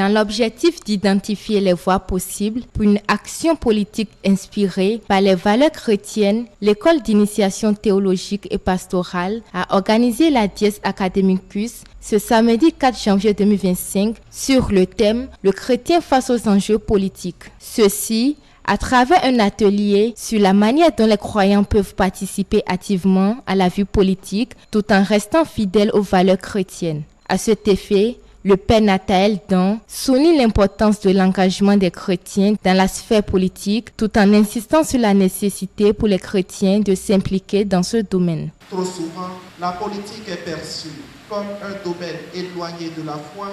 dans l'objectif d'identifier les voies possibles pour une action politique inspirée par les valeurs chrétiennes, l'école d'initiation théologique et pastorale a organisé la Dies Academicus ce samedi 4 janvier 2025 sur le thème « Le chrétien face aux enjeux politiques ». Ceci à travers un atelier sur la manière dont les croyants peuvent participer activement à la vie politique tout en restant fidèles aux valeurs chrétiennes. À cet effet, le père Nathaël Dan souligne l'importance de l'engagement des chrétiens dans la sphère politique tout en insistant sur la nécessité pour les chrétiens de s'impliquer dans ce domaine. Trop souvent, la politique est perçue comme un domaine éloigné de la foi,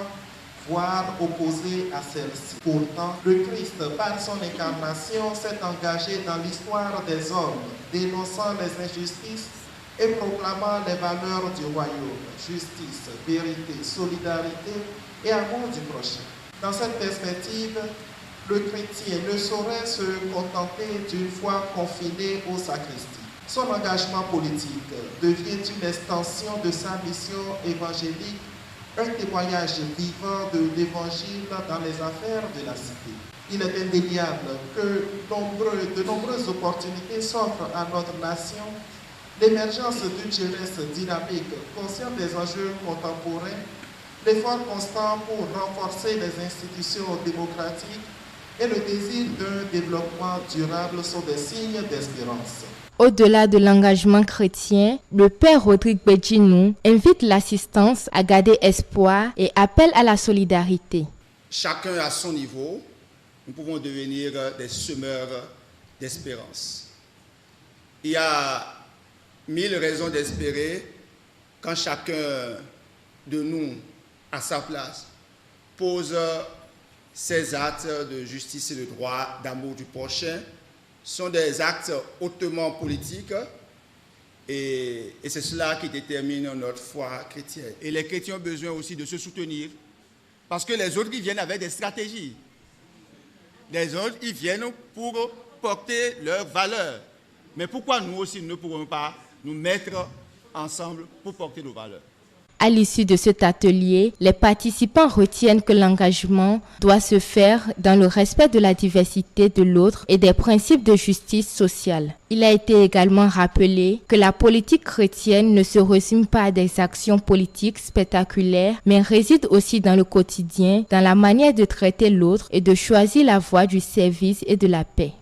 voire opposé à celle-ci. Pourtant, le Christ, par son incarnation, s'est engagé dans l'histoire des hommes, dénonçant les injustices et proclamant les valeurs du royaume, justice, vérité, solidarité et amour du prochain. Dans cette perspective, le chrétien ne saurait se contenter d'une foi confinée aux sacristies. Son engagement politique devient une extension de sa mission évangélique, un témoignage vivant de l'Évangile dans les affaires de la cité. Il est indéniable que de nombreuses opportunités s'offrent à notre nation. L'émergence d'une jeunesse dynamique, consciente des enjeux contemporains, l'effort constant pour renforcer les institutions démocratiques et le désir d'un développement durable sont des signes d'espérance. Au-delà de l'engagement chrétien, le père Rodrigue Bedjinou invite l'assistance à garder espoir et appelle à la solidarité. Chacun à son niveau, nous pouvons devenir des semeurs d'espérance. Il y a 1000 raisons d'espérer quand chacun de nous, à sa place, pose ses actes de justice et de droit, d'amour du prochain, sont des actes hautement politiques et c'est cela qui détermine notre foi chrétienne. Et les chrétiens ont besoin aussi de se soutenir parce que les autres, ils viennent avec des stratégies. Les autres, ils viennent pour porter leurs valeurs. Mais pourquoi nous aussi ne pourrons pas nous mettre ensemble pour porter nos valeurs? À l'issue de cet atelier, les participants retiennent que l'engagement doit se faire dans le respect de la diversité de l'autre et des principes de justice sociale. Il a été également rappelé que la politique chrétienne ne se résume pas à des actions politiques spectaculaires, mais réside aussi dans le quotidien, dans la manière de traiter l'autre et de choisir la voie du service et de la paix.